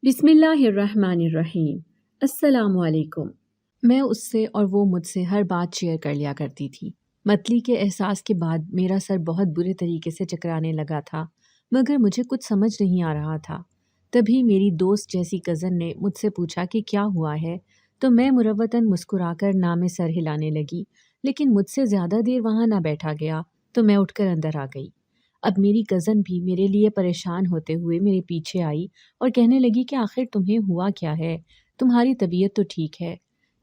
بسم اللہ الرحمن الرحیم۔ السلام علیکم۔ میں اس سے اور وہ مجھ سے ہر بات شیئر کر لیا کرتی تھی۔ متلی کے احساس کے بعد میرا سر بہت برے طریقے سے چکرانے لگا تھا، مگر مجھے کچھ سمجھ نہیں آ رہا تھا۔ تبھی میری دوست جیسی کزن نے مجھ سے پوچھا کہ کیا ہوا ہے، تو میں مروتاً مسکرا کر نام سر ہلانے لگی، لیکن مجھ سے زیادہ دیر وہاں نہ بیٹھا گیا تو میں اٹھ کر اندر آ گئی۔ اب میری کزن بھی میرے لیے پریشان ہوتے ہوئے میرے پیچھے آئی اور کہنے لگی کہ آخر تمہیں ہوا کیا ہے، تمہاری طبیعت تو ٹھیک ہے۔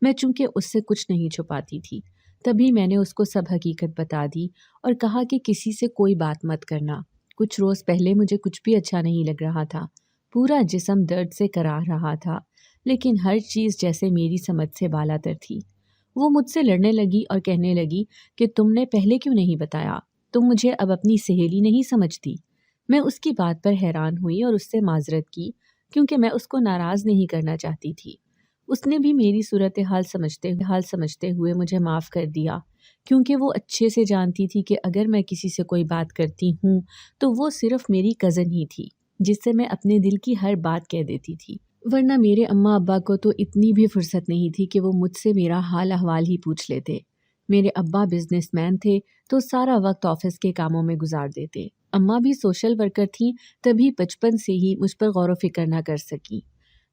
میں چونکہ اس سے کچھ نہیں چھپاتی تھی، تبھی میں نے اس کو سب حقیقت بتا دی اور کہا کہ کسی سے کوئی بات مت کرنا۔ کچھ روز پہلے مجھے کچھ بھی اچھا نہیں لگ رہا تھا، پورا جسم درد سے کراہ رہا تھا، لیکن ہر چیز جیسے میری سمجھ سے بالاتر تھی۔ وہ مجھ سے لڑنے لگی اور کہنے لگی کہ تم نے پہلے کیوں نہیں بتایا، تم مجھے اب اپنی سہیلی نہیں سمجھتی۔ میں اس کی بات پر حیران ہوئی اور اس سے معذرت کی، کیونکہ میں اس کو ناراض نہیں کرنا چاہتی تھی۔ اس نے بھی میری صورتحال سمجھتے ہوئے مجھے معاف کر دیا، کیونکہ وہ اچھے سے جانتی تھی کہ اگر میں کسی سے کوئی بات کرتی ہوں تو وہ صرف میری کزن ہی تھی، جس سے میں اپنے دل کی ہر بات کہہ دیتی تھی، ورنہ میرے اماں ابا کو تو اتنی بھی فرصت نہیں تھی کہ وہ مجھ سے میرا حال احوال ہی پوچھ لیتے۔ میرے ابا بزنس مین تھے تو سارا وقت آفس کے کاموں میں گزار دیتے۔ اماں بھی سوشل ورکر تھیں، تبھی بچپن سے ہی مجھ پر غور و فکر نہ کر سکی۔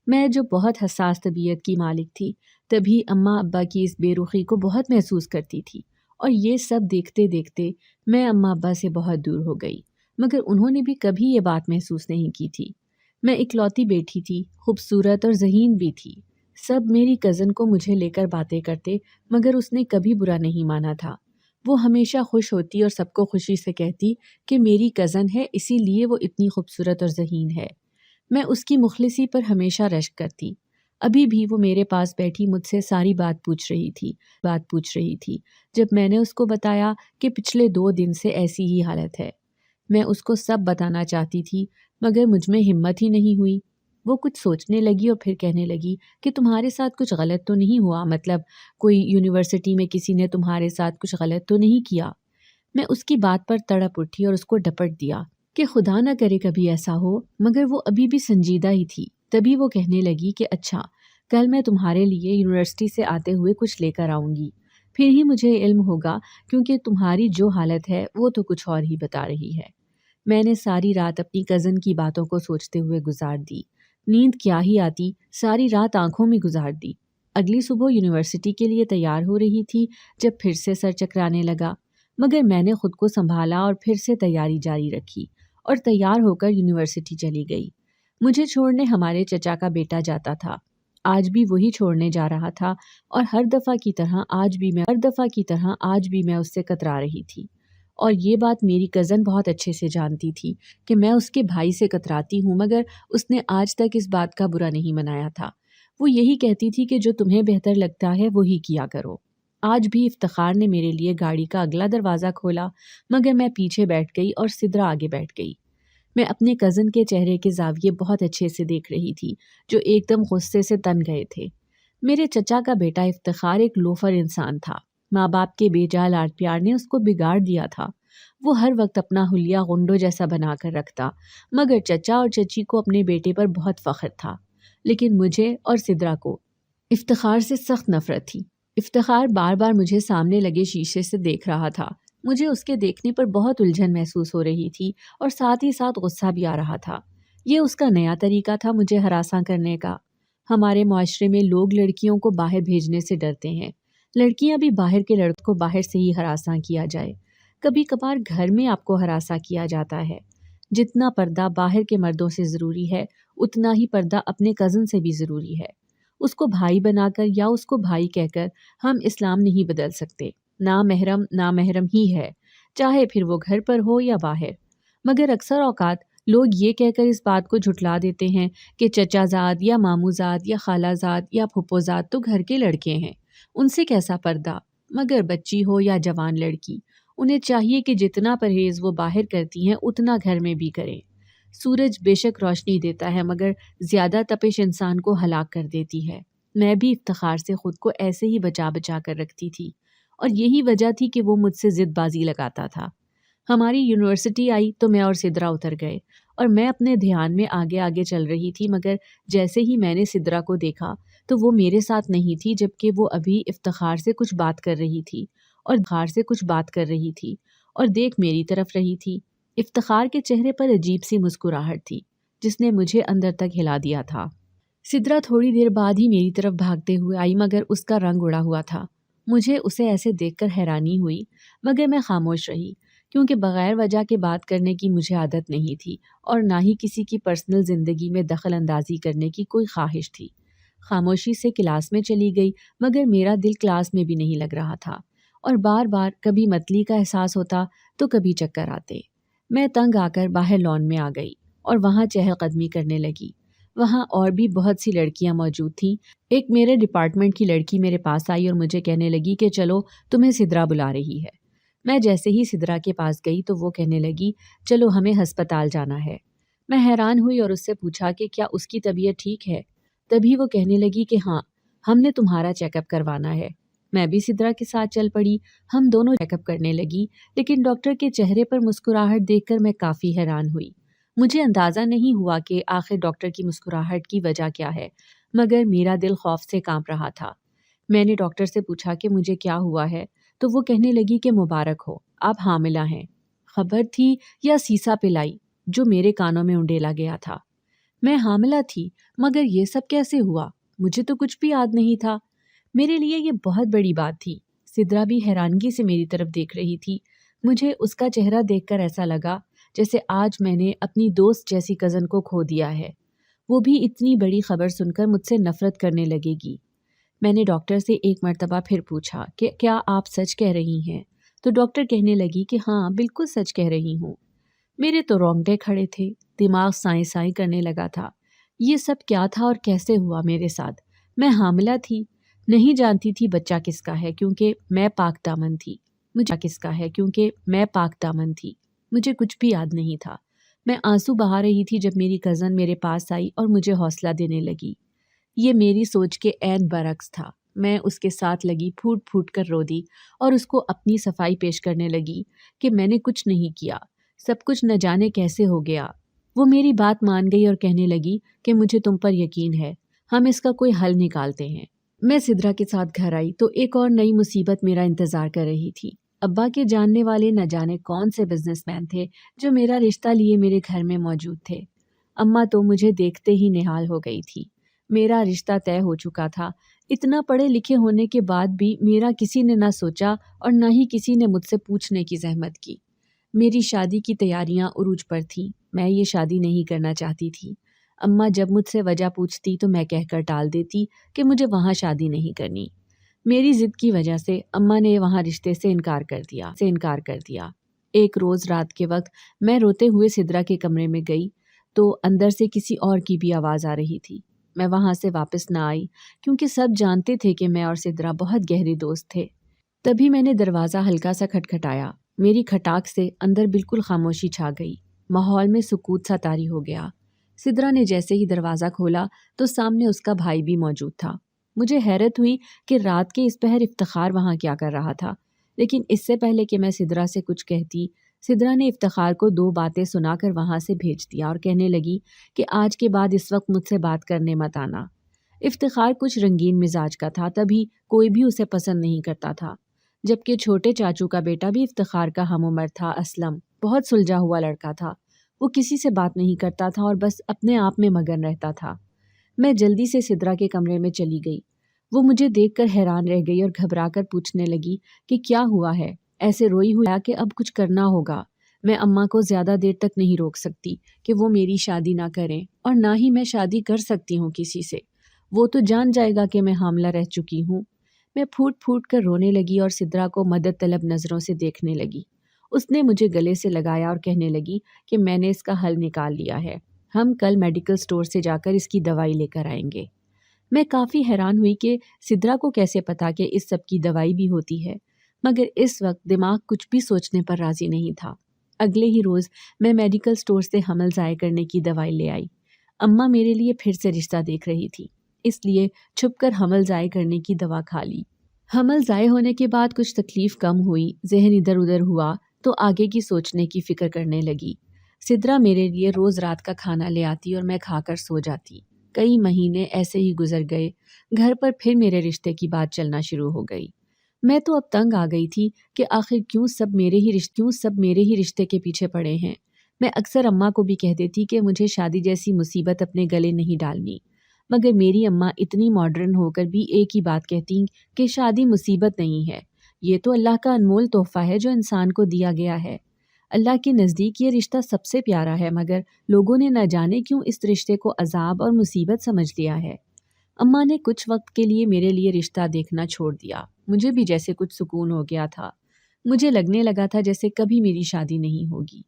میں جو بہت حساس طبیعت کی مالک تھی، تبھی اماں ابا کی اس بے رخی کو بہت محسوس کرتی تھی، اور یہ سب دیکھتے دیکھتے میں اماں ابا سے بہت دور ہو گئی، مگر انہوں نے بھی کبھی یہ بات محسوس نہیں کی تھی۔ میں اکلوتی بیٹی تھی، خوبصورت اور ذہین بھی تھی۔ سب میری کزن کو مجھے لے کر باتیں کرتے، مگر اس نے کبھی برا نہیں مانا تھا۔ وہ ہمیشہ خوش ہوتی اور سب کو خوشی سے کہتی کہ میری کزن ہے، اسی لیے وہ اتنی خوبصورت اور ذہین ہے۔ میں اس کی مخلصی پر ہمیشہ رشک کرتی۔ ابھی بھی وہ میرے پاس بیٹھی مجھ سے ساری بات پوچھ رہی تھی جب میں نے اس کو بتایا کہ پچھلے 2 دن سے ایسی ہی حالت ہے۔ میں اس کو سب بتانا چاہتی تھی، مگر مجھ میں ہمت ہی نہیں ہوئی۔ وہ کچھ سوچنے لگی اور پھر کہنے لگی کہ تمہارے ساتھ کچھ غلط تو نہیں ہوا، مطلب کوئی یونیورسٹی میں کسی نے تمہارے ساتھ کچھ غلط تو نہیں کیا؟ میں اس کی بات پر تڑپ اٹھی اور اس کو ڈپٹ دیا کہ خدا نہ کرے کبھی ایسا ہو، مگر وہ ابھی بھی سنجیدہ ہی تھی۔ تبھی وہ کہنے لگی کہ اچھا، کل میں تمہارے لیے یونیورسٹی سے آتے ہوئے کچھ لے کر آؤں گی، پھر ہی مجھے علم ہوگا، کیونکہ تمہاری جو حالت ہے وہ تو کچھ اور ہی بتا رہی ہے۔ میں نے ساری رات اپنی کزن کی باتوں کو سوچتے ہوئے گزار دی۔ نیند کیا ہی آتی، ساری رات آنکھوں میں گزار دی۔ اگلی صبح یونیورسٹی کے لیے تیار ہو رہی تھی جب پھر سے سر چکرانے لگا، مگر میں نے خود کو سنبھالا اور پھر سے تیاری جاری رکھی اور تیار ہو کر یونیورسٹی چلی گئی۔ مجھے چھوڑنے ہمارے چچا کا بیٹا جاتا تھا، آج بھی وہی چھوڑنے جا رہا تھا، اور ہر دفعہ کی طرح آج بھی میں اس سے کترا رہی تھی۔ اور یہ بات میری کزن بہت اچھے سے جانتی تھی کہ میں اس کے بھائی سے کتراتی ہوں، مگر اس نے آج تک اس بات کا برا نہیں منایا تھا۔ وہ یہی کہتی تھی کہ جو تمہیں بہتر لگتا ہے وہی کیا کرو۔ آج بھی افتخار نے میرے لیے گاڑی کا اگلا دروازہ کھولا، مگر میں پیچھے بیٹھ گئی اور سدرا آگے بیٹھ گئی۔ میں اپنے کزن کے چہرے کے زاویے بہت اچھے سے دیکھ رہی تھی، جو ایک دم غصے سے تن گئے تھے۔ میرے چچا کا بیٹا افتخار ایک لوفر انسان تھا۔ ماں باپ کے بے جا لاڈ پیار نے اس کو بگاڑ دیا تھا۔ وہ ہر وقت اپنا حلیہ غنڈوں جیسا بنا کر رکھتا، مگر چچا اور چچی کو اپنے بیٹے پر بہت فخر تھا، لیکن مجھے اور سدرا کو افتخار سے سخت نفرت تھی۔ افتخار بار بار مجھے سامنے لگے شیشے سے دیکھ رہا تھا۔ مجھے اس کے دیکھنے پر بہت الجھن محسوس ہو رہی تھی اور ساتھ ہی ساتھ غصہ بھی آ رہا تھا۔ یہ اس کا نیا طریقہ تھا مجھے ہراساں کرنے کا۔ ہمارے معاشرے میں لوگ لڑکیوں کو باہر بھیجنے سے ڈرتے ہیں۔ لڑکیاں بھی باہر کے لڑکوں کو باہر سے ہی ہراساں کیا جائے۔ کبھی کبھار گھر میں آپ کو ہراساں کیا جاتا ہے۔ جتنا پردہ باہر کے مردوں سے ضروری ہے، اتنا ہی پردہ اپنے کزن سے بھی ضروری ہے۔ اس کو بھائی بنا کر یا اس کو بھائی کہہ کر ہم اسلام نہیں بدل سکتے۔ نامحرم ہی ہے، چاہے پھر وہ گھر پر ہو یا باہر۔ مگر اکثر اوقات لوگ یہ کہہ کر اس بات کو جھٹلا دیتے ہیں کہ چچا زاد یا ماموں زاد یا خالہ زاد یا پھپھو زاد تو گھر کے لڑکے ہیں، ان سے کیسا پردہ؟ مگر بچی ہو یا جوان لڑکی، انہیں چاہیے کہ جتنا پرہیز وہ باہر کرتی ہیں اتنا گھر میں بھی کریں۔ سورج بے شک روشنی دیتا ہے، مگر زیادہ تپش انسان کو ہلاک کر دیتی ہے۔ میں بھی افتخار سے خود کو ایسے ہی بچا بچا کر رکھتی تھی، اور یہی وجہ تھی کہ وہ مجھ سے ضد بازی لگاتا تھا۔ ہماری یونیورسٹی آئی تو میں اور سدرا اتر گئے اور میں اپنے دھیان میں آگے آگے چل رہی تھی، مگر جیسے ہی میں نے سدرا کو دیکھا تو وہ میرے ساتھ نہیں تھی، جبکہ وہ ابھی افتخار سے کچھ بات کر رہی تھی اور دیکھ میری طرف رہی تھی۔ افتخار کے چہرے پر عجیب سی مسکراہٹ تھی جس نے مجھے اندر تک ہلا دیا تھا۔ سدرا تھوڑی دیر بعد ہی میری طرف بھاگتے ہوئے آئی، مگر اس کا رنگ اڑا ہوا تھا۔ مجھے اسے ایسے دیکھ کر حیرانی ہوئی، مگر میں خاموش رہی، کیونکہ بغیر وجہ کے بات کرنے کی مجھے عادت نہیں تھی اور نہ ہی کسی کی پرسنل زندگی میں دخل اندازی کرنے کی کوئی خواہش تھی۔ خاموشی سے کلاس میں چلی گئی، مگر میرا دل کلاس میں بھی نہیں لگ رہا تھا اور بار بار کبھی متلی کا احساس ہوتا تو کبھی چکر آتے۔ میں تنگ آ کر باہر لان میں آ گئی اور وہاں چہل قدمی کرنے لگی۔ وہاں اور بھی بہت سی لڑکیاں موجود تھیں۔ ایک میرے ڈپارٹمنٹ کی لڑکی میرے پاس آئی اور مجھے کہنے لگی کہ چلو تمہیں سدرا بلا رہی ہے۔ میں جیسے ہی سدرا کے پاس گئی تو وہ کہنے لگی چلو ہمیں ہسپتال جانا ہے۔ میں حیران ہوئی اور اس سے پوچھا کہ کیا اس کی طبیعت ٹھیک ہے؟ تبھی وہ کہنے لگی کہ ہاں، ہم نے تمہارا چیک اپ کروانا ہے۔ میں بھی سدرا کے ساتھ چل پڑی۔ ہم دونوں چیک اپ کرنے لگی، لیکن ڈاکٹر کے چہرے پر مسکراہٹ دیکھ کر میں کافی حیران ہوئی۔ مجھے اندازہ نہیں ہوا کہ آخر ڈاکٹر کی مسکراہٹ کی وجہ کیا ہے، مگر میرا دل خوف سے کانپ رہا تھا۔ میں نے ڈاکٹر سے پوچھا کہ مجھے کیا ہوا ہے، تو وہ کہنے لگی کہ مبارک ہو، آپ حاملہ ہیں۔ خبر تھی یا سیسا پلائی جو میرے کانوں میں انڈیلا گیا تھا۔ میں حاملہ تھی، مگر یہ سب کیسے ہوا؟ مجھے تو کچھ بھی یاد نہیں تھا۔ میرے لیے یہ بہت بڑی بات تھی۔ سدرا بھی حیرانگی سے میری طرف دیکھ رہی تھی۔ مجھے اس کا چہرہ دیکھ کر ایسا لگا جیسے آج میں نے اپنی دوست جیسی کزن کو کھو دیا ہے۔ وہ بھی اتنی بڑی خبر سن کر مجھ سے نفرت کرنے لگے گی۔ میں نے ڈاکٹر سے ایک مرتبہ پھر پوچھا کہ کیا آپ سچ کہہ رہی ہیں؟ تو ڈاکٹر کہنے لگی کہ ہاں، بالکل سچ کہہ رہی ہوں۔ میرے تو رونگٹے کھڑے تھے، دماغ سائیں سائیں کرنے لگا تھا۔ یہ سب کیا تھا اور کیسے ہوا میرے ساتھ؟ میں حاملہ تھی، نہیں جانتی تھی بچہ کس کا ہے کیونکہ میں پاک دامن تھی۔ مجھے کچھ بھی یاد نہیں تھا۔ میں آنسو بہا رہی تھی جب میری کزن میرے پاس آئی اور مجھے حوصلہ دینے لگی۔ یہ میری سوچ کے عین برعکس تھا۔ میں اس کے ساتھ لگی پھوٹ پھوٹ کر رو دی اور اس کو اپنی صفائی پیش کرنے لگی کہ میں نے کچھ نہیں کیا، سب کچھ نہ جانے کیسے ہو گیا۔ وہ میری بات مان گئی اور کہنے لگی کہ مجھے تم پر یقین ہے، ہم اس کا کوئی حل نکالتے ہیں۔ میں سدرا کے ساتھ گھر آئی تو ایک اور نئی مصیبت میرا انتظار کر رہی تھی۔ ابا کے جاننے والے نہ جانے کون سے بزنس مین تھے جو میرا رشتہ لیے میرے گھر میں موجود تھے۔ اماں تو مجھے دیکھتے ہی نہال ہو گئی تھی۔ میرا رشتہ طے ہو چکا تھا۔ اتنا پڑھے لکھے ہونے کے بعد بھی میرا کسی نے نہ سوچا اور نہ ہی کسی نے مجھ سے پوچھنے کی زحمت کی۔ میری شادی کی تیاریاں عروج پر تھیں۔ میں یہ شادی نہیں کرنا چاہتی تھی۔ اماں جب مجھ سے وجہ پوچھتی تو میں کہہ کر ٹال دیتی کہ مجھے وہاں شادی نہیں کرنی۔ میری ضد کی وجہ سے اماں نے وہاں رشتے سے انکار کر دیا۔ ایک روز رات کے وقت میں روتے ہوئے سدرا کے کمرے میں گئی تو اندر سے کسی اور کی بھی آواز آ رہی تھی۔ میں وہاں سے واپس نہ آئی کیونکہ سب جانتے تھے کہ میں اور سدرا بہت گہرے دوست تھے۔ تبھی میں نے دروازہ ہلکا سا کھٹکھٹایا۔ میری کھٹاک سے اندر بالکل خاموشی چھا گئی۔ ماحول میں سکوت سا طاری ہو گیا۔ سدرا نے جیسے ہی دروازہ کھولا تو سامنے اس کا بھائی بھی موجود تھا۔ مجھے حیرت ہوئی کہ رات کے اس پہر افتخار وہاں کیا کر رہا تھا، لیکن اس سے پہلے کہ میں سدرا سے کچھ کہتی، سدرا نے افتخار کو 2 باتیں سنا کر وہاں سے بھیج دیا اور کہنے لگی کہ آج کے بعد اس وقت مجھ سے بات کرنے مت آنا۔ افتخار کچھ رنگین مزاج کا تھا، تبھی کوئی بھی اسے پسند نہیں کرتا تھا، جبکہ چھوٹے چاچو کا بیٹا بھی افتخار کا ہم عمر تھا، اسلم، بہت سلجھا ہوا لڑکا تھا۔ وہ کسی سے بات نہیں کرتا تھا اور بس اپنے آپ میں مگن رہتا تھا۔ میں جلدی سے سدرا کے کمرے میں چلی گئی۔ وہ مجھے دیکھ کر حیران رہ گئی اور گھبرا کر پوچھنے لگی کہ کیا ہوا ہے؟ ایسے روئی ہوئی کہ اب کچھ کرنا ہوگا۔ میں اماں کو زیادہ دیر تک نہیں روک سکتی کہ وہ میری شادی نہ کریں، اور نہ ہی میں شادی کر سکتی ہوں کسی سے۔ وہ تو جان جائے گا کہ میں حاملہ رہ چکی ہوں۔ میں پھوٹ پھوٹ کر رونے لگی اور سدرا کو مدد طلب نظروں سے دیکھنے لگی۔ اس نے مجھے گلے سے لگایا اور کہنے لگی کہ میں نے اس کا حل نکال لیا ہے، ہم کل میڈیکل سٹور سے جا کر اس کی دوائی لے کر آئیں گے۔ میں کافی حیران ہوئی کہ سدرا کو کیسے پتا کہ اس سب کی دوائی بھی ہوتی ہے، مگر اس وقت دماغ کچھ بھی سوچنے پر راضی نہیں تھا۔ اگلے ہی روز میں میڈیکل سٹور سے حمل ضائع کرنے کی دوائی لے آئی۔ اماں میرے لیے پھر سے رشتہ دیکھ رہی تھی، اس لیے چھپ کر حمل ضائع کرنے کی دوا کھا لی۔ حمل ضائع ہونے کے بعد کچھ تکلیف کم ہوئی، ذہن ادھر ادھر ہوا تو آگے کی سوچنے کی فکر کرنے لگی۔ सिद्रा मेरे लिए रोज़ रात का खाना ले आती और मैं खाकर सो जाती। कई महीने ऐसे ही गुजर गए। घर पर फिर मेरे रिश्ते की बात चलना शुरू हो गई। मैं तो अब तंग आ गई थी कि आखिर क्यों सब मेरे ही रिश्ते के पीछे पड़े हैं। मैं अक्सर अम्मा को भी कह देती कि मुझे शादी जैसी मुसीबत अपने गले नहीं डालनी, मगर मेरी अम्मा इतनी मॉडर्न होकर भी एक ही बात कहती कि शादी मुसीबत नहीं है, ये तो अल्लाह का अनमोल तोहफा है जो इंसान को दिया गया है। अल्लाह के नज़दीक ये रिश्ता सबसे प्यारा है, मगर लोगों ने न जाने क्यों इस रिश्ते को अजाब और मुसीबत समझ लिया है। अम्मा ने कुछ वक्त के लिए मेरे लिए रिश्ता देखना छोड़ दिया। मुझे भी जैसे कुछ सुकून हो गया था। मुझे लगने लगा था जैसे कभी मेरी शादी नहीं होगी।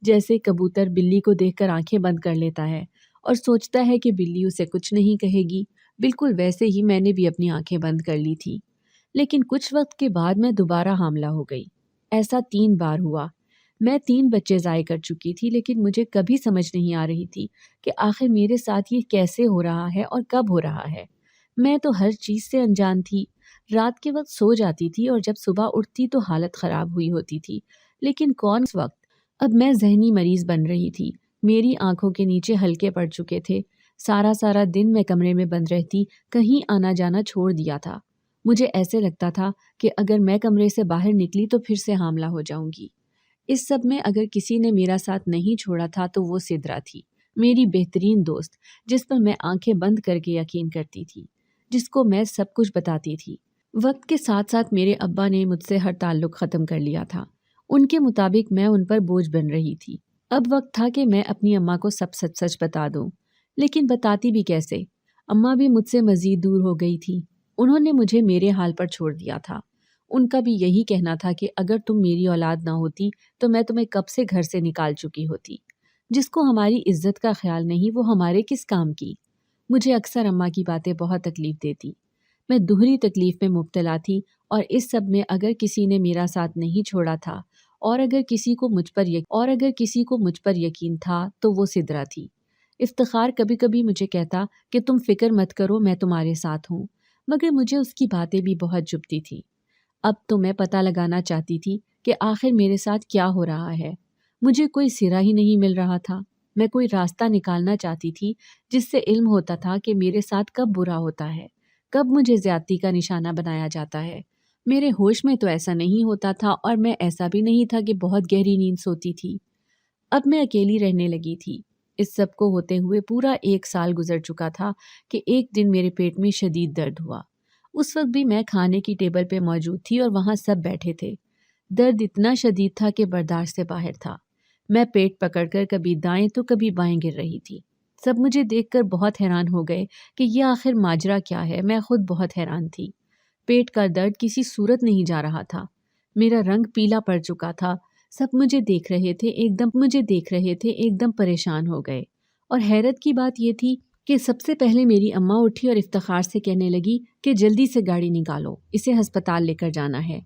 जैसे कबूतर बिल्ली को देखकर आंखें बंद कर लेता है और सोचता है कि बिल्ली उसे कुछ नहीं कहेगी, बिल्कुल वैसे ही मैंने भी अपनी आंखें बंद कर ली थी। लेकिन कुछ वक्त के बाद मैं दोबारा हामला हो गई। ऐसा 3 बार हुआ। मैं 3 बच्चे ज़ाय कर चुकी थी, लेकिन मुझे कभी समझ नहीं आ रही थी कि आखिर मेरे साथ ये कैसे हो रहा है और कब हो रहा है। मैं तो हर चीज़ से अनजान थी। रात के वक्त सो जाती थी और जब सुबह उठती तो हालत ख़राब हुई होती थी। लेकिन कौन उस वक्त? अब मैं ज़हनी मरीज़ बन रही थी। मेरी आंखों के नीचे हल्के पड़ चुके थे। सारा सारा दिन मैं कमरे में बंद रहती, कहीं आना जाना छोड़ दिया था। मुझे ऐसे लगता था कि अगर मैं कमरे से बाहर निकली तो फिर से हामला हो जाऊंगी। इस सब में अगर किसी ने मेरा साथ नहीं छोड़ा था तो वो सिद्रा थी, मेरी बेहतरीन दोस्त, जिस पर मैं आंखें बंद करके यकीन करती थी, जिसको मैं सब कुछ बताती थी। वक्त के साथ साथ मेरे अब्बा ने मुझसे हर ताल्लुक ख़त्म कर लिया था। उनके मुताबिक मैं उन पर बोझ बन रही थी। अब वक्त था कि मैं अपनी अम्मा को सब सच सच बता दूं, लेकिन बताती भी कैसे? अम्मा भी मुझसे मज़ीद दूर हो गई थी। उन्होंने मुझे मेरे हाल पर छोड़ दिया था। उनका भी यही कहना था कि अगर तुम मेरी औलाद ना होती तो मैं तुम्हें कब से घर से निकाल चुकी होती। जिसको हमारी इज्जत का ख्याल नहीं वो हमारे किस काम की। मुझे अक्सर अम्मा की बातें बहुत तकलीफ देती। मैं दोहरी तकलीफ में मुब्तला थी, और इस सब में अगर किसी ने मेरा साथ नहीं छोड़ा था और अगर किसी को मुझ पर यकीन था तो वो सिद्रा थी। इफ्तिखार कभी कभी मुझे कहता कि तुम फिक्र मत करो, मैं तुम्हारे साथ हूँ, मगर मुझे उसकी बातें भी बहुत चुभती थी। अब तो मैं पता लगाना चाहती थी कि आखिर मेरे साथ क्या हो रहा है। मुझे कोई सिरा ही नहीं मिल रहा था। मैं कोई रास्ता निकालना चाहती थी जिससे इल्म होता था कि मेरे साथ कब बुरा होता है, कब मुझे ज्यादती का निशाना बनाया जाता है। मेरे होश में तो ऐसा नहीं होता था, और मैं ऐसा भी नहीं था कि बहुत गहरी नींद सोती थी। अब मैं अकेली रहने लगी थी। इस सब को होते हुए पूरा 1 साल गुजर चुका था कि एक दिन मेरे पेट में शदीद दर्द हुआ। उस वक्त भी मैं खाने की टेबल पे मौजूद थी और वहाँ सब बैठे थे। दर्द इतना शदीद था कि बर्दाश्त से बाहर था। मैं पेट पकड़कर कभी दाएं तो कभी बाएं गिर रही थी। सब मुझे देखकर बहुत हैरान हो गए कि ये आखिर माजरा क्या है। मैं खुद बहुत हैरान थी। पेट का दर्द किसी सूरत नहीं जा रहा था। मेरा रंग पीला पड़ चुका था। सब मुझे देख रहे थे, एकदम परेशान हो गए। और हैरत की बात यह थी कि सबसे पहले मेरी अम्मा उठी और इफ्तिखार से कहने लगी कि जल्दी से गाड़ी निकालो, इसे अस्पताल लेकर जाना है।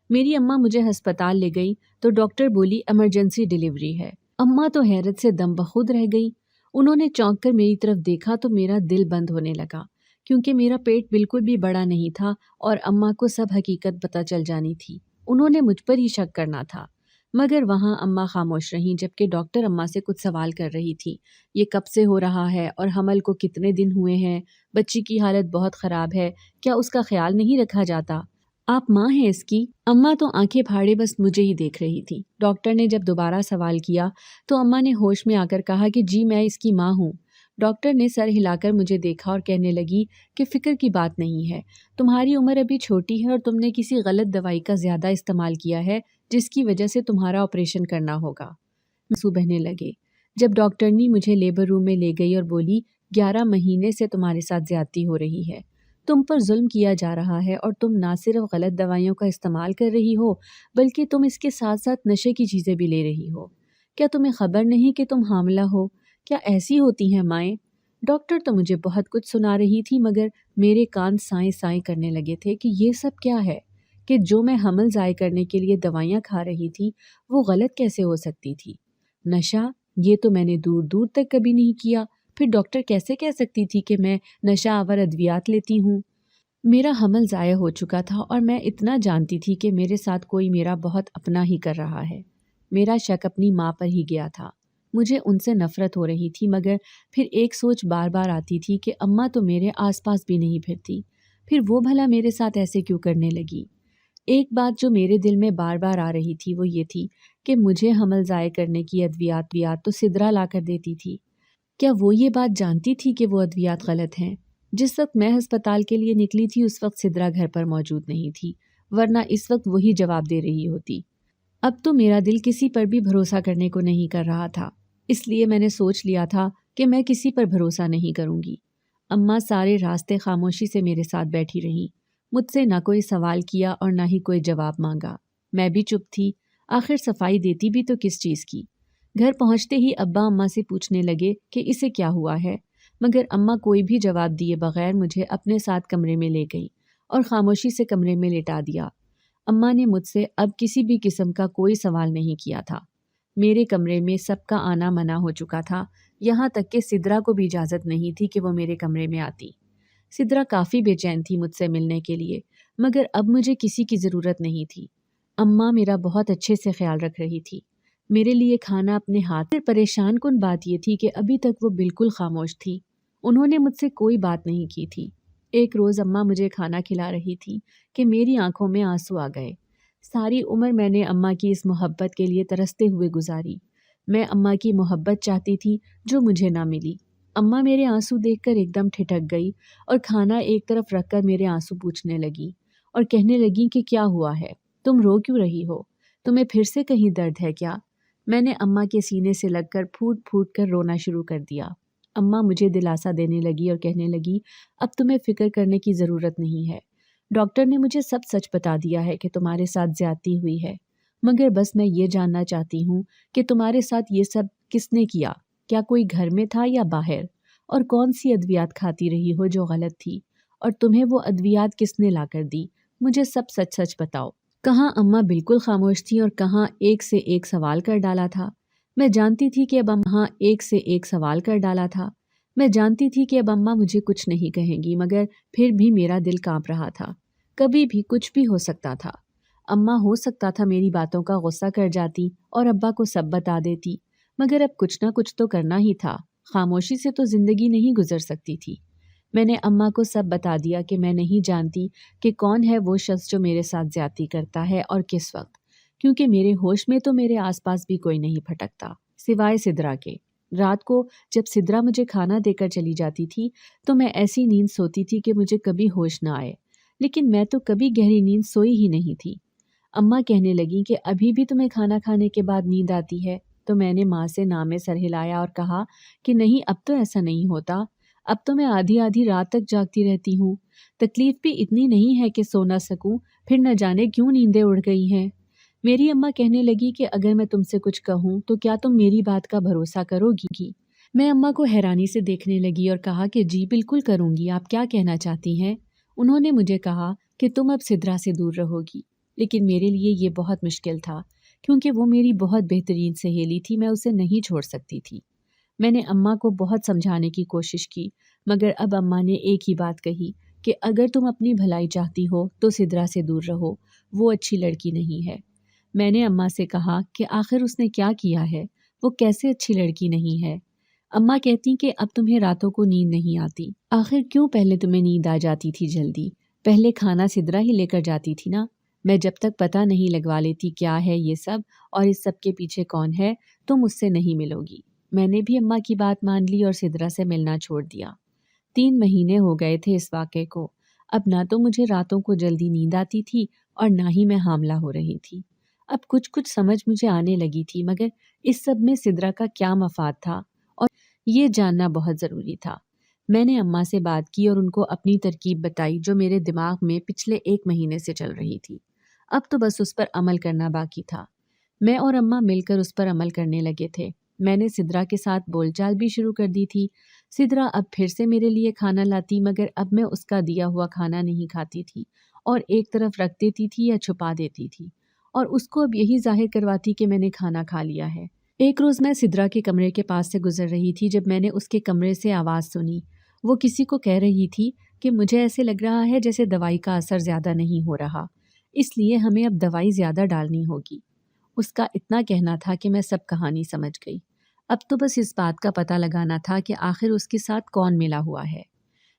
मेरी अम्मा मुझे अस्पताल ले गई तो डॉक्टर बोली इमरजेंसी डिलीवरी है। अम्मा तो हैरत से दम बखुद रह गई। उन्होंने चौंक कर मेरी तरफ देखा तो मेरा दिल बंद होने लगा, क्योंकि मेरा पेट बिल्कुल भी बड़ा नहीं था और अम्मा को सब हकीकत पता चल जानी थी। उन्होंने मुझ पर ही शक करना था। मगर वहाँ अम्मा खामोश रहीं, जबकि डॉक्टर अम्मा से कुछ सवाल कर रही थी। ये कब से हो रहा है और हमल को कितने दिन हुए हैं? बच्ची की हालत बहुत ख़राब है, क्या उसका ख्याल नहीं रखा जाता? आप माँ हैं इसकी? अम्मा तो आंखें फाड़े बस मुझे ही देख रही थी। डॉक्टर ने जब दोबारा सवाल किया तो अम्मा ने होश में आकर कहा कि जी मैं इसकी माँ हूँ। डॉक्टर ने सर हिलाकर मुझे देखा और कहने लगी कि फ़िक्र की बात नहीं है, तुम्हारी उम्र अभी छोटी है और तुमने किसी गलत दवाई का ज़्यादा इस्तेमाल किया है, जिसकी वजह से तुम्हारा ऑपरेशन करना होगा। आंसू बहने लगे जब डॉक्टरनी मुझे लेबर रूम में ले गई और बोली 11 महीने से तुम्हारे साथ ज्यादती हो रही है, तुम पर जुल्म किया जा रहा है और तुम ना सिर्फ गलत दवाइयों का इस्तेमाल कर रही हो बल्कि तुम इसके साथ साथ नशे की चीज़ें भी ले रही हो। क्या तुम्हें खबर नहीं कि तुम हामला हो? क्या ऐसी होती हैं माएँ? डॉक्टर तो मुझे बहुत कुछ सुना रही थी, मगर मेरे कान साएं साएं करने लगे थे कि ये सब क्या है, कि जो मैं हमल ज़ाय करने के लिए दवाइयाँ खा रही थी वो गलत कैसे हो सकती थी। नशा, ये तो मैंने दूर दूर तक कभी नहीं किया। फिर डॉक्टर कैसे कह सकती थी कि मैं नशा आवर अद्वियात लेती हूँ? मेरा हमल ज़ाया हो चुका था और मैं इतना जानती थी कि मेरे साथ कोई मेरा बहुत अपना ही कर रहा है। मेरा शक अपनी माँ पर ही गया था। मुझे उनसे नफ़रत हो रही थी, मगर फिर एक सोच बार बार आती थी कि अम्मा तो मेरे आसपास भी नहीं फिरती, फिर वो भला मेरे साथ ऐसे क्यों करने लगी। एक बात जो मेरे दिल में बार बार आ रही थी वो ये थी कि मुझे हमल ज़ाय करने की अद्वियात तो सिदरा ला कर देती थी। क्या वो ये बात जानती थी कि वो अद्वियात गलत हैं? जिस वक्त मैं अस्पताल के लिए निकली थी उस वक्त सिदरा घर पर मौजूद नहीं थी, वरना इस वक्त वही जवाब दे रही होती। अब तो मेरा दिल किसी पर भी भरोसा करने को नहीं कर रहा था, इसलिए मैंने सोच लिया था कि मैं किसी पर भरोसा नहीं करूंगी। अम्मा सारे रास्ते खामोशी से मेरे साथ बैठी रहीं, मुझसे ना कोई सवाल किया और ना ही कोई जवाब मांगा। मैं भी चुप थी, आखिर सफाई देती भी तो किस चीज़ की। घर पहुंचते ही अब्बा अम्मा से पूछने लगे कि इसे क्या हुआ है, मगर अम्मा कोई भी जवाब दिए बगैर मुझे अपने साथ कमरे में ले गई और खामोशी से कमरे में लिटा दिया। अम्मा ने मुझसे अब किसी भी किस्म का कोई सवाल नहीं किया था। मेरे कमरे में सबका आना मना हो चुका था, यहाँ तक कि सिदरा को भी इजाज़त नहीं थी कि वो मेरे कमरे में आती। सिदरा काफ़ी बेचैन थी मुझसे मिलने के लिए, मगर अब मुझे किसी की ज़रूरत नहीं थी। अम्मा मेरा बहुत अच्छे से ख्याल रख रही थी, मेरे लिए खाना अपने हाथ। फिर परेशान कुन बात यह थी कि अभी तक वो बिल्कुल खामोश थी, उन्होंने मुझसे कोई बात नहीं की थी। एक रोज़ अम्मा मुझे खाना खिला रही थी कि मेरी आंखों में आंसू आ गए। सारी उम्र मैंने अम्मा की इस मोहब्बत के लिए तरसते हुए गुजारी। मैं अम्मा की मोहब्बत चाहती थी जो मुझे ना मिली। अम्मा मेरे आंसू देखकर एकदम ठिठक गई और खाना एक तरफ रखकर मेरे आंसू पूछने लगी और कहने लगी कि क्या हुआ है, तुम रो क्यों रही हो, तुम्हें फिर से कहीं दर्द है क्या। मैंने अम्मा के सीने से लगकर फूट फूट कर रोना शुरू कर दिया। अम्मा मुझे दिलासा देने लगी और कहने लगी, अब तुम्हें फिक्र करने की ज़रूरत नहीं है। डॉक्टर ने मुझे सब सच बता दिया है कि तुम्हारे साथ ज्यादती हुई है, मगर बस मैं ये जानना चाहती हूँ कि तुम्हारे साथ ये सब किसने किया, क्या कोई घर में था या बाहर, और कौन सी अद्वियात खाती रही हो जो गलत थी, और तुम्हें वो अद्वियात किसने ला कर दी। मुझे सब सच सच बताओ। कहाँ अम्मा बिल्कुल खामोश थी और कहाँ एक से एक सवाल कर डाला था। मैं जानती थी कि अब अम्मा एक से एक सवाल कर डाला था। मैं जानती थी कि अब अम्मा मुझे कुछ नहीं कहेंगी, मगर फिर भी मेरा दिल कांप रहा था। कभी भी कुछ भी हो सकता था। अम्मा हो सकता था मेरी बातों का गुस्सा कर जाती और अब्बा को सब बता देती, मगर अब कुछ ना कुछ तो करना ही था। खामोशी से तो जिंदगी नहीं गुजर सकती थी। मैंने अम्मा को सब बता दिया कि मैं नहीं जानती कि कौन है वो शख्स जो मेरे साथ ज्यादती करता है और किस वक्त, क्योंकि मेरे होश में तो मेरे आसपास भी कोई नहीं भटकता सिवाय सिदरा के। रात को जब सिदरा मुझे खाना देकर चली जाती थी तो मैं ऐसी नींद सोती थी कि मुझे कभी होश ना आए, लेकिन मैं तो कभी गहरी नींद सोई ही नहीं थी। अम्मा कहने लगी कि अभी भी तुम्हें खाना खाने के बाद नींद आती है, तो मैंने माँ से ना में सर हिलाया और कहा कि नहीं, अब तो ऐसा नहीं होता। अब तो मैं आधी आधी रात तक जागती रहती हूँ। तकलीफ भी इतनी नहीं है कि सो ना सकूं, फिर न जाने क्यों नींदें उड़ गई हैं। मेरी अम्मा कहने लगी कि अगर मैं तुमसे कुछ कहूँ तो क्या तुम मेरी बात का भरोसा करोगी। मैं अम्मा को हैरानी से देखने लगी और कहा कि जी बिल्कुल करूँगी, आप क्या कहना चाहती हैं। उन्होंने मुझे कहा कि तुम अब सिदरा से दूर रहोगी, लेकिन मेरे लिए ये बहुत मुश्किल था, क्योंकि वो मेरी बहुत बेहतरीन सहेली थी, मैं उसे नहीं छोड़ सकती थी। मैंने अम्मा को बहुत समझाने की कोशिश की, मगर अब अम्मा ने एक ही बात कही कि अगर तुम अपनी भलाई चाहती हो तो सिदरा से दूर रहो, वो अच्छी लड़की नहीं है। मैंने अम्मा से कहा कि आखिर उसने क्या किया है, वो कैसे अच्छी लड़की नहीं है। अम्मा कहती कि अब तुम्हें रातों को नींद नहीं आती, आखिर क्यों पहले तुम्हें नींद आ जाती थी जल्दी, पहले खाना सिदरा ही लेकर जाती थी ना। मैं जब तक पता नहीं लगवा लेती क्या है ये सब और इस सब के पीछे कौन है, तुम उससे नहीं मिलोगी। मैंने भी अम्मा की बात मान ली और सिदरा से मिलना छोड़ दिया। 3 महीने हो गए थे इस वाक़े को। अब ना तो मुझे रातों को जल्दी नींद आती थी और ना ही मैं हामला हो रही थी। अब कुछ कुछ समझ मुझे आने लगी थी, मगर इस सब में सिदरा का क्या मफाद था और ये जानना बहुत ज़रूरी था। मैंने अम्मा से बात की और उनको अपनी तरकीब बताई जो मेरे दिमाग में पिछले 1 महीने से चल रही थी। अब तो बस उस पर अमल करना बाकी था। मैं और अम्मा मिलकर उस पर अमल करने लगे थे। मैंने सिदरा के साथ बोलचाल भी शुरू कर दी थी। सिदरा अब फिर से मेरे लिए खाना लाती, मगर अब मैं उसका दिया हुआ खाना नहीं खाती थी और एक तरफ रख देती थी या छुपा देती थी, और उसको अब यही जाहिर करवाती कि मैंने खाना खा लिया है। एक रोज़ मैं सिदरा के कमरे के पास से गुजर रही थी जब मैंने उसके कमरे से आवाज़ सुनी। वो किसी को कह रही थी कि मुझे ऐसे लग रहा है जैसे दवाई का असर ज़्यादा नहीं हो रहा, इसलिए हमें अब दवाई ज़्यादा डालनी होगी। उसका इतना कहना था कि मैं सब कहानी समझ गई। अब तो बस इस बात का पता लगाना था कि आखिर उसके साथ कौन मिला हुआ है।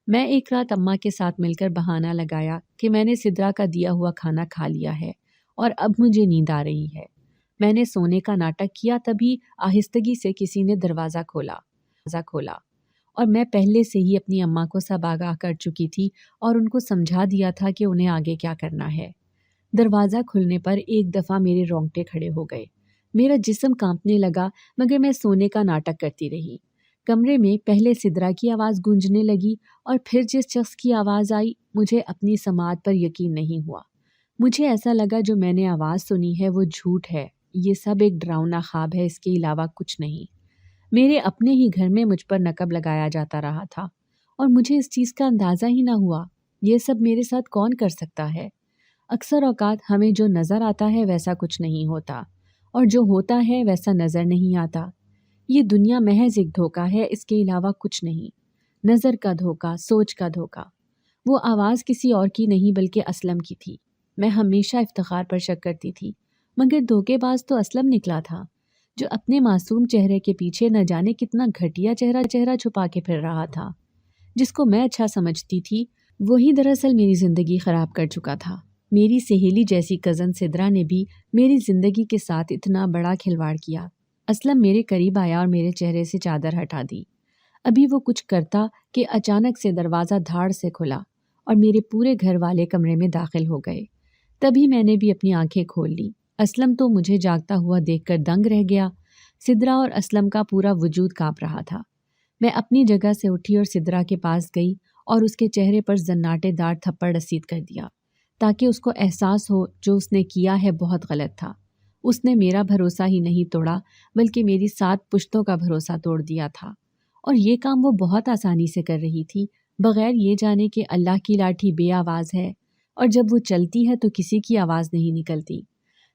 मैं एक रात अम्मा के साथ मिलकर बहाना लगाया कि मैंने सिद्रा का दिया हुआ खाना खा लिया है और अब मुझे नींद आ रही है। मैंने सोने का नाटक किया, तभी आहिस्तगी से किसी ने दरवाज़ा खोला और मैं पहले से ही अपनी अम्मा को सब आगाह कर चुकी थी और उनको समझा दिया था कि उन्हें आगे क्या करना है। दरवाज़ा खुलने पर एक दफ़ा मेरे रोंगटे खड़े हो गए। मेरा जिस्म कांपने लगा, मगर मैं सोने का नाटक करती रही। कमरे में पहले सिद्रा की आवाज़ गूंजने लगी और फिर जिस शख्स की आवाज़ आई, मुझे अपनी समात पर यकीन नहीं हुआ। मुझे ऐसा लगा जो मैंने आवाज़ सुनी है वो झूठ है। ये सब एक डरावना ख्वाब है, इसके अलावा कुछ नहीं। मेरे अपने ही घर में मुझ पर नकब लगाया जाता रहा था और मुझे इस चीज़ का अंदाज़ा ही ना हुआ। ये सब मेरे साथ कौन कर सकता है? अक्सर औक़ात हमें जो नज़र आता है वैसा कुछ नहीं होता और जो होता है वैसा नज़र नहीं आता। ये दुनिया महज एक धोखा है, इसके अलावा कुछ नहीं। नज़र का धोखा, सोच का धोखा। वो आवाज़ किसी और की नहीं बल्कि असलम की थी। मैं हमेशा इफ्तिखार पर शक करती थी, मगर धोखेबाज तो असलम निकला था, जो अपने मासूम चेहरे के पीछे न जाने कितना घटिया चेहरा छुपा के फिर रहा था। जिसको मैं अच्छा समझती थी, वही दरअसल मेरी ज़िंदगी ख़राब कर चुका था। मेरी सहेली जैसी कज़न सिद्रा ने भी मेरी ज़िंदगी के साथ इतना बड़ा खिलवाड़ किया। असलम मेरे करीब आया और मेरे चेहरे से चादर हटा दी। अभी वो कुछ करता कि अचानक से दरवाज़ा धाड़ से खुला और मेरे पूरे घर वाले कमरे में दाखिल हो गए। तभी मैंने भी अपनी आंखें खोल ली। असलम तो मुझे जागता हुआ देखकर दंग रह गया। सिद्रा और असलम का पूरा वजूद काँप रहा था। मैं अपनी जगह से उठी और सिद्रा के पास गई और उसके चेहरे पर जन्नाटेदार थप्पड़ रसीद कर दिया, ताकि उसको एहसास हो जो उसने किया है बहुत गलत था। उसने मेरा भरोसा ही नहीं तोड़ा, बल्कि मेरी 7 पुश्तों का भरोसा तोड़ दिया था। और ये काम वो बहुत आसानी से कर रही थी, बग़ैर ये जाने कि अल्लाह की लाठी बेआवाज़ है और जब वो चलती है तो किसी की आवाज़ नहीं निकलती।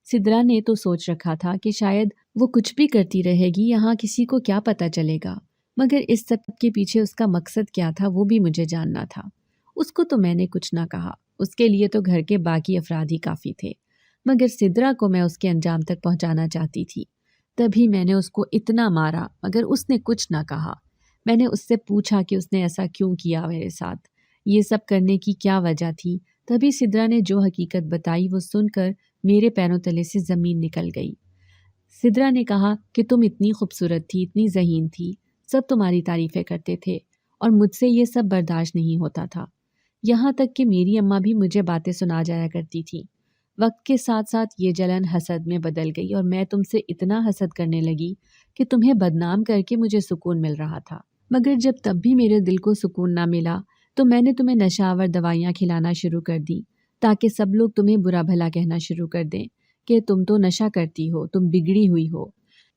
सिद्रा ने तो सोच रखा था कि शायद वो कुछ भी करती रहेगी, यहाँ किसी को क्या पता चलेगा, मगर इस सब के पीछे उसका मकसद क्या था वो भी मुझे जानना था। उसको तो मैंने कुछ ना कहा, उसके लिए तो घर के बाकी अफराद ही काफ़ी थे, मगर सिद्रा को मैं उसके अंजाम तक पहुंचाना चाहती थी। तभी मैंने उसको इतना मारा, मगर उसने कुछ ना कहा। मैंने उससे पूछा कि उसने ऐसा क्यों किया मेरे साथ, ये सब करने की क्या वजह थी। तभी सिद्रा ने जो हकीकत बताई वो सुनकर मेरे पैरों तले से ज़मीन निकल गई। सिद्रा ने कहा कि तुम इतनी खूबसूरत थी, इतनी ज़हीन थी, सब तुम्हारी तारीफ़ें करते थे और मुझसे ये सब बर्दाश्त नहीं होता था। यहाँ तक कि मेरी अम्मा भी मुझे बातें सुना जाया करती थी। वक्त के साथ साथ ये जलन हसद में बदल गई और मैं तुमसे इतना हसद करने लगी कि तुम्हें बदनाम करके मुझे सुकून मिल रहा था। मगर जब तब भी मेरे दिल को सुकून ना मिला तो मैंने तुम्हें नशावर दवाइयाँ खिलाना शुरू कर दी, ताकि सब लोग तुम्हें बुरा भला कहना शुरू कर दें कि तुम तो नशा करती हो, तुम बिगड़ी हुई हो।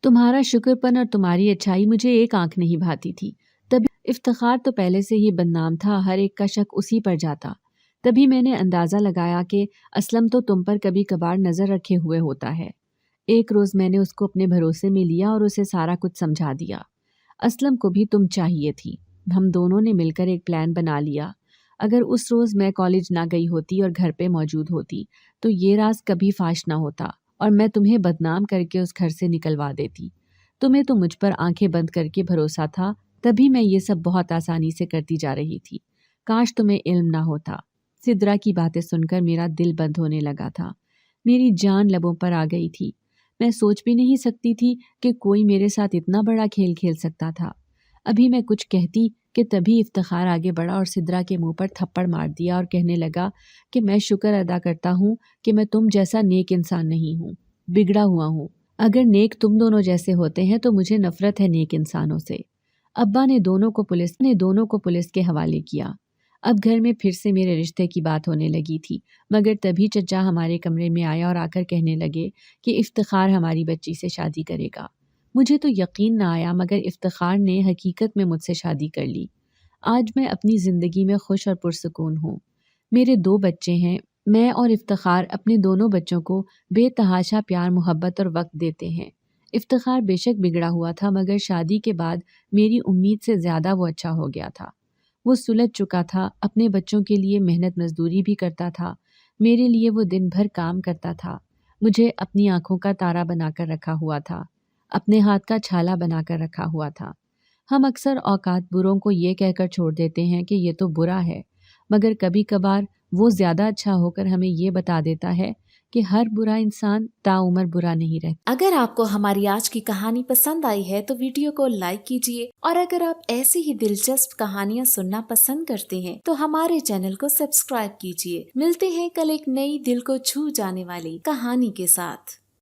तुम्हारा शुक्रपन और तुम्हारी अच्छाई मुझे एक आंख नहीं भाती थी। तभी इफ्तिखार तो पहले से ही बदनाम था, हर एक का शक उसी पर जाता। तभी मैंने अंदाज़ा लगाया कि असलम तो तुम पर कभी कभार नज़र रखे हुए होता है। एक रोज़ मैंने उसको अपने भरोसे में लिया और उसे सारा कुछ समझा दिया। असलम को भी तुम चाहिए थी। हम दोनों ने मिलकर एक प्लान बना लिया। अगर उस रोज़ मैं कॉलेज ना गई होती और घर पे मौजूद होती तो ये राज कभी फाश ना होता और मैं तुम्हें बदनाम करके उस घर से निकलवा देती। तुम्हें तो मुझ पर आंखें बंद करके भरोसा था, तभी मैं ये सब बहुत आसानी से करती जा रही थी। काश तुम्हें इल्म ना होता। सिद्रा की बातें सुनकर मेरा दिल बंद होने लगा था। मेरी जान लबों पर आ गई थी। मैं सोच भी नहीं सकती थी कि कोई मेरे साथ इतना बड़ा खेल खेल सकता था। अभी मैं कुछ कहती कि तभी इफ्तिखार आगे बढ़ा और सिद्रा के मुंह पर थप्पड़ मार दिया और कहने लगा कि मैं शुक्र अदा करता हूँ कि मैं तुम जैसा नेक इंसान नहीं हूँ, बिगड़ा हुआ हूँ। अगर नेक तुम दोनों जैसे होते हैं तो मुझे नफरत है नेक इंसानों से। अब्बा ने दोनों को पुलिस के हवाले किया। अब घर में फिर से मेरे रिश्ते की बात होने लगी थी, मगर तभी चचा हमारे कमरे में आया और आकर कहने लगे कि इफ्तिखार हमारी बच्ची से शादी करेगा। मुझे तो यकीन ना आया, मगर इफ्तिखार ने हकीकत में मुझसे शादी कर ली। आज मैं अपनी ज़िंदगी में खुश और पुरसुकून हूँ। मेरे 2 बच्चे हैं। मैं और इफ्तिखार अपने दोनों बच्चों को बेतहाशा प्यार, मोहब्बत और वक्त देते हैं। इफ्तिखार बेशक बिगड़ा हुआ था, मगर शादी के बाद मेरी उम्मीद से ज़्यादा वो अच्छा हो गया था। वो सुलझ चुका था, अपने बच्चों के लिए मेहनत मजदूरी भी करता था। मेरे लिए वो दिन भर काम करता था, मुझे अपनी आंखों का तारा बनाकर रखा हुआ था। अपने हाथ का छाला बनाकर रखा हुआ था। हम अक्सर औकात बुरों को ये कहकर छोड़ देते हैं कि ये तो बुरा है, मगर कभी कभार वो ज़्यादा अच्छा होकर हमें ये बता देता है कि हर बुरा इंसान ताउम्र बुरा नहीं रहता। अगर आपको हमारी आज की कहानी पसंद आई है तो वीडियो को लाइक कीजिए, और अगर आप ऐसी ही दिलचस्प कहानियाँ सुनना पसंद करते हैं तो हमारे चैनल को सब्सक्राइब कीजिए। मिलते हैं कल एक नई दिल को छू जाने वाली कहानी के साथ।